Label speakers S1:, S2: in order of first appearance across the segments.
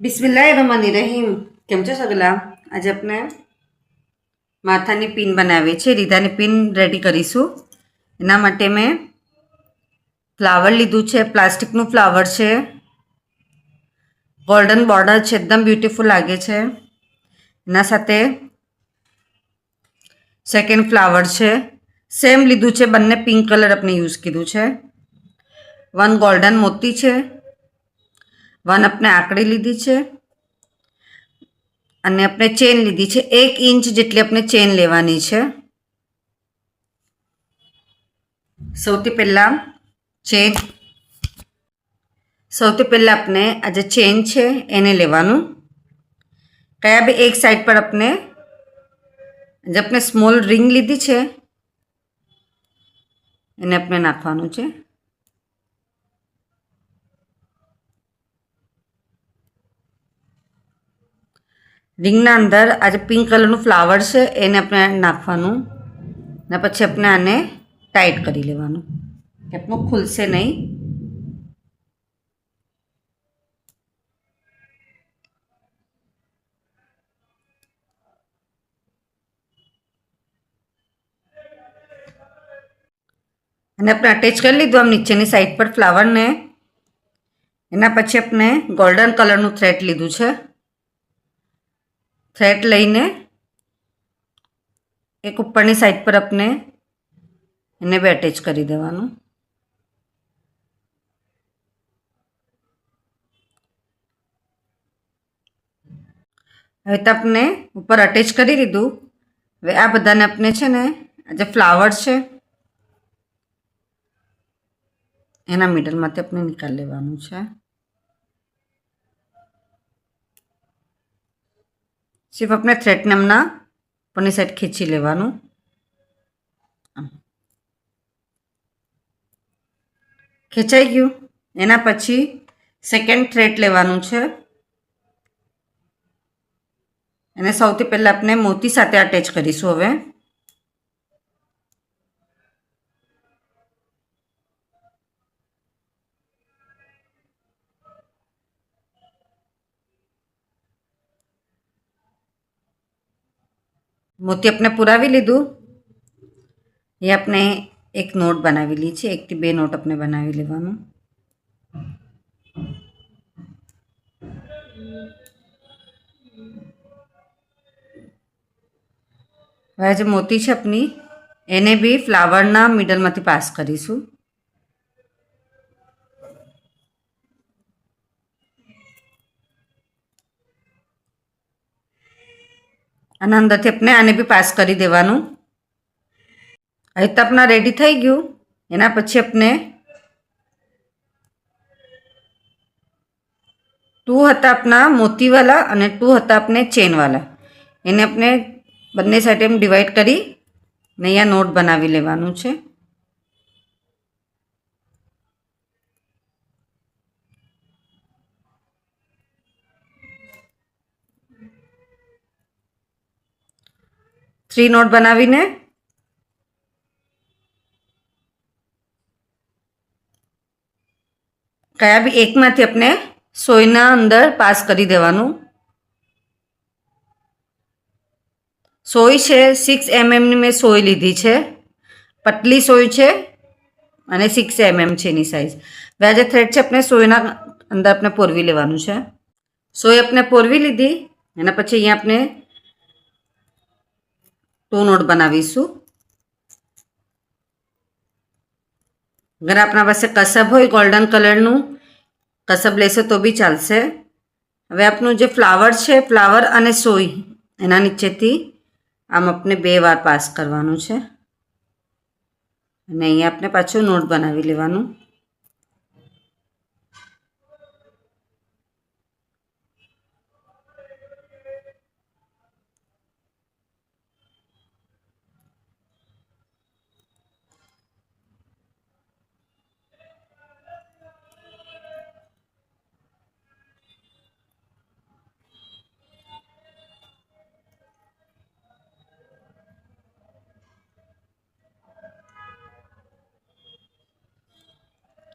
S1: બિસ્મિલ્લાહિર્રહમાનિર્રહીમ. કેમ છો સગલા? આજે આપણે માથાની પિન બનાવીએ છીએ. રીધાની પિન રેડી કરીશું. એના માટે મેં ફ્લાવર લીધું છે. પ્લાસ્ટિકનું ફ્લાવર છે. ગોલ્ડન બોર્ડર છે, એકદમ બ્યુટીફુલ લાગે છે. એના સાથે સેકન્ડ ફ્લાવર છે, સેમ લીધું છે, બંને પિંક કલર આપણે યુઝ કીધું છે. 1 ગોલ્ડન મોતી છે, 1 આપણે આંકડી લીધી છે અને આપણે ચેન લીધી છે. 1 ઇંચ જેટલી આપણે ચેન લેવાની છે. સૌથી પહેલાં આપણે આ જે ચેન છે એને લેવાનું. કયા બી એક સાઈડ પર આપણે સ્મોલ રિંગ લીધી છે એને આપણે નાખવાનું છે. રિંગના અંદર આ જે પિંક કલરનું ફ્લાવર છે એને આપણે નાખવાનું ને પછી આપણે આને ટાઈટ કરી લેવાનું કે આપણું ખુલશે નહીં. અને આપણે અટેચ કરી લીધું આમ નીચેની સાઈડ પર ફ્લાવરને. એના પછી આપણે ગોલ્ડન કલરનું થ્રેડ લીધું છે. થ્રેડ લઈને એક ઉપરની સાઈડ પર આપણે એને બી અટેચ કરી દેવાનું. હવે તો આપણે ઉપર અટેચ કરી દીધું. હવે આ બધાને આપણે છે ને આ જે ફ્લાવર છે એના મિડલમાંથી આપણે નિકાલ લેવાનું છે. સિર્ફ આપણે થ્રેડને હમણાં ઉપરની સાઈડ ખીંચી લેવાનું. ખેંચાઈ ગયું. એના પછી સેકન્ડ થ્રેડ લેવાનું છે. એને સૌથી પહેલાં આપણે મોતી સાથે અટેચ કરીશું. હવે મોતી આપણે પુરાવી લીધું. એ આપણે એક નોટ બનાવેલી છે. 1 થી 2 નોટ આપણે બનાવી લેવાનું. હવે જે મોતી છે આપણી એને બી ફ્લાવરના મિડલમાંથી પાસ કરીશું. અને અંદરથી આપણે આને બી પાસ કરી દેવાનું. હવે તો આપણા રેડી થઈ ગયું. એના પછી આપણે 2 હતા આપણા મોતીવાળા અને 2 હતા આપણે ચેનવાળા. એને આપણે બંને સાઈડ એમ ડિવાઈડ કરી ને અહીંયા નોટ બનાવી લેવાનું છે. થ્રી નોટ બનાવીને કયા બી એકમાંથી આપણે સોયના અંદર પાસ કરી દેવાનું. સોય છે 6 mm ની મેં સોય લીધી છે. પતલી સોય છે અને 6 mm છે એની સાઈઝ. હવે આ જે થ્રેડ છે આપણે સોયના અંદર આપણે પોરવી લેવાનું છે. સોય આપણે પોરવી લીધી. એના પછી અહીંયા આપણે 2 નોટ બનાવીશું. અગર આપણા પાસે કસબ હોય ગોલ્ડન કલરનું કસબ લેશો તો બી ચાલશે. હવે આપણું જે ફ્લાવર છે ફ્લાવર અને સોય એના નીચેથી આમ આપણે 2 વાર પાસ કરવાનું છે અને અહીંયા આપણે પાછું નોટ બનાવી લેવાનું.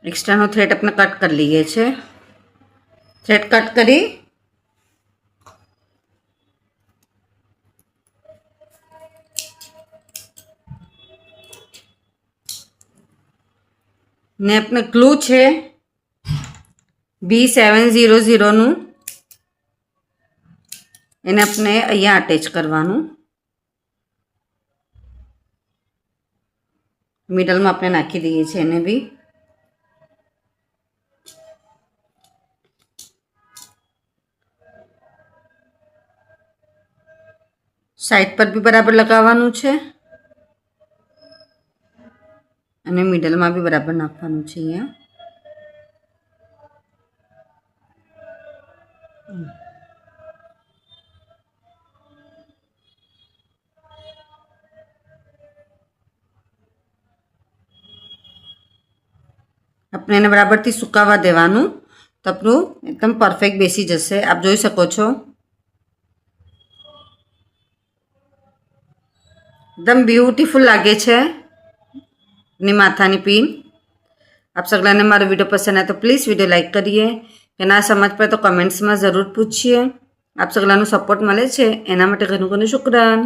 S1: એક્સ્ટ્રાનો થ્રેડ આપણે કટ કરી લઈએ છીએ. થ્રેડ કટ કરી ને આપણે ગ્લુ છે B700નું, એને આપણે અહીંયા અટેચ કરવાનું. મિડલમાં આપણે નાખી દઈએ છીએ એને બી. સાઈડ પર બી બરાબર લગાવવાનું છે અને મિડલમાં બી બરાબર નાખવાનું છે અહીંયા. આપણે એને બરાબરથી સુકાવા દેવાનું તો આપણું એકદમ પરફેક્ટ બેસી જશે. આપ જોઈ શકો છો એકદમ બ્યુટીફુલ લાગે છે એની માથાની પિન. આપ સગલાને મારો વિડીયો પસંદ આવે તો પ્લીઝ વિડીયો લાઈક કરીએ, કે ના સમજ પડે તો કમેન્ટ્સમાં જરૂર પૂછીએ. આપ સગલાનો સપોર્ટ મળે છે એના માટે ઘણું ઘણું શુક્રાન.